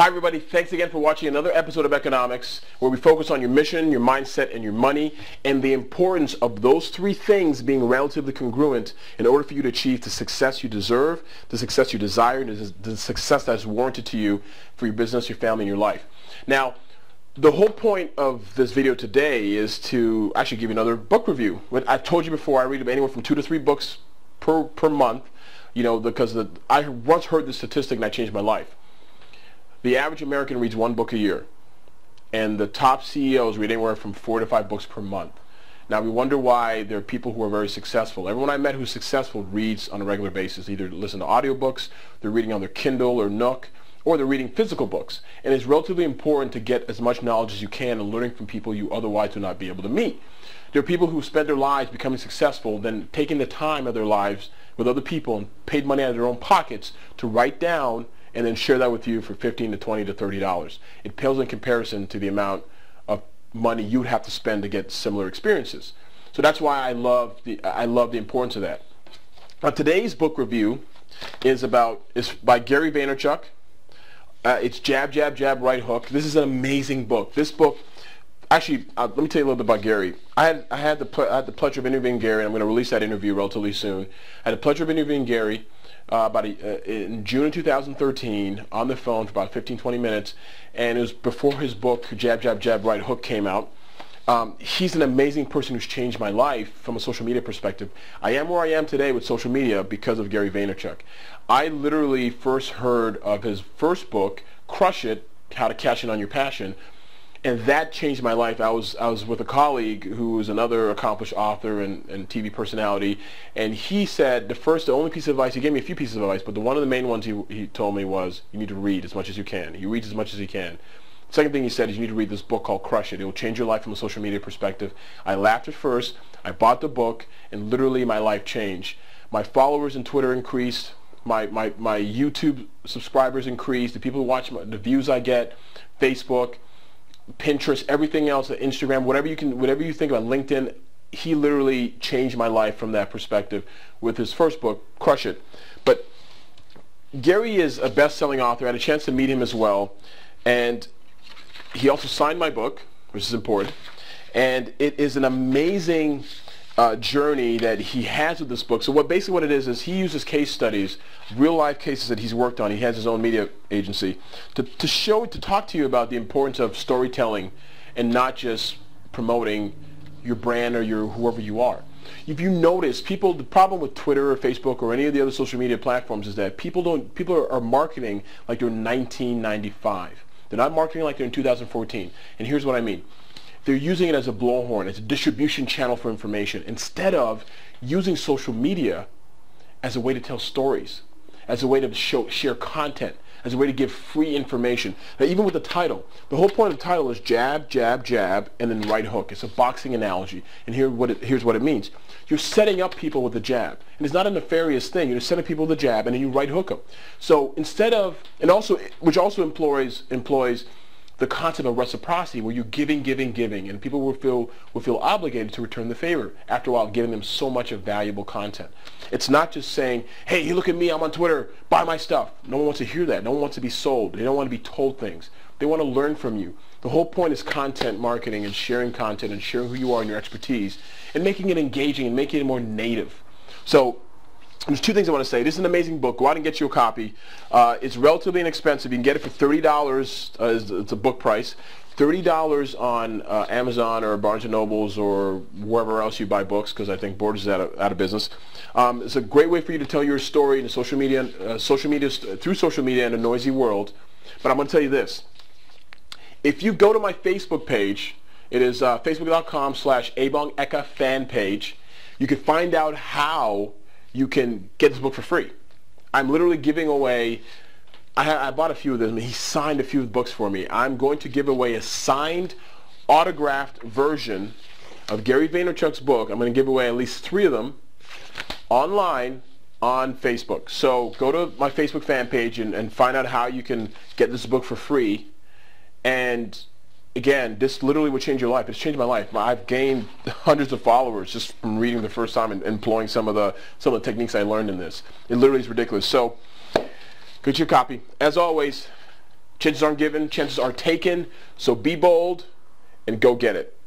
everybody, thanks again for watching another episode of Economics, where we focus on your mission, your mindset, and your money, and the importance of those three things being relatively congruent in order for you to achieve the success you deserve, the success you desire, and the success that's warranted to you for your business, your family, and your life. Now, the whole point of this video today is to actually give you another book review. I told you before, I read anywhere from 2 to 3 books per month, you know, because I once heard this statistic and I changed my life. The average American reads 1 book a year, and the top CEOs read anywhere from 4 to 5 books per month. Now, we wonder why there are people who are very successful. Everyone I met who's successful reads on a regular basis. Either listen to audiobooks, they're reading on their Kindle or Nook, or they're reading physical books. And it's relatively important to get as much knowledge as you can and learning from people you otherwise would not be able to meet. There are people who spend their lives becoming successful, then taking the time of their lives with other people and paid money out of their own pockets to write down and then share that with you for $15 to $20 to $30. It pales in comparison to the amount of money you'd have to spend to get similar experiences. So that's why I love the importance of that. Now, today's book review is by Gary Vaynerchuk. It's Jab, Jab, Jab, Right Hook. This is an amazing book. This book, actually, let me tell you a little bit about Gary. I had the pleasure of interviewing Gary, and I'm going to release that interview relatively soon. I had the pleasure of interviewing Gary in June of 2013 on the phone for about 15-20 minutes, and it was before his book Jab, Jab, Jab, Right Hook came out. He's an amazing person who's changed my life from a social media perspective. I am where I am today with social media because of Gary Vaynerchuk. I literally first heard of his first book, Crush It, How to Cash In on Your Passion, and that changed my life. I was with a colleague who was another accomplished author and TV personality, and he said the only piece of advice, he gave me a few pieces of advice, but one of the main ones he told me was, you need to read as much as you can. He reads as much as he can. Second thing he said is you need to read this book called Crush It. It will change your life from a social media perspective. I laughed at first. I bought the book, and literally my life changed. My followers on Twitter increased. My YouTube subscribers increased. The people who watch the views I get, Facebook, Pinterest, everything else, Instagram, whatever you think about, LinkedIn. He literally changed my life from that perspective with his first book, Crush It. But Gary is a best-selling author. I had a chance to meet him as well, and he also signed my book, which is important. And it is an amazing journey that he has with this book. So basically what it is he uses case studies, real life cases that he's worked on. He has his own media agency to talk to you about the importance of storytelling and not just promoting your brand or whoever you are. If you notice, the problem with Twitter or Facebook or any of the other social media platforms is that people are marketing like they're in 1995. They're not marketing like they're in 2014. And here's what I mean. They're using it as a blowhorn, as a distribution channel for information, instead of using social media as a way to tell stories, as a way to share content, as a way to give free information. Now, even with the title, the whole point of the title is jab, jab, jab, and then right hook. It's a boxing analogy, and here's what it means. You're setting up people with the jab, and it's not a nefarious thing. You're setting people with the jab, and then you right hook them. So instead of, which also employs the concept of reciprocity, where you're giving, and people will feel obligated to return the favor after a while, giving them so much of valuable content. It's not just saying, hey, you look at me, I'm on Twitter, buy my stuff. No one wants to hear that. No one wants to be sold. They don't want to be told things. They want to learn from you. The whole point is content marketing and sharing content and sharing who you are and your expertise and making it engaging and making it more native. So there's 2 things I want to say. This is an amazing book. Go out and get you a copy. It's relatively inexpensive. You can get it for $30. It's a book price. $30 on Amazon or Barnes & Nobles or wherever else you buy books, because I think Borders is out of business. It's a great way for you to tell your story in social media through social media in a noisy world. But I'm going to tell you this. If you go to my Facebook page, it is facebook.com/abongeka fan page. You can find out how you can get this book for free. I'm literally giving away, I bought a few of them, and he signed a few books for me. I'm going to give away a signed, autographed version of Gary Vaynerchuk's book. I'm going to give away at least 3 of them online on Facebook. So go to my Facebook fan page and find out how you can get this book for free. And again, this literally would change your life. It's changed my life. I've gained hundreds of followers just from reading the first time and employing some of the techniques I learned in this. It literally is ridiculous. So, get your copy. As always, Chances aren't given, chances are taken. So be bold and go get it.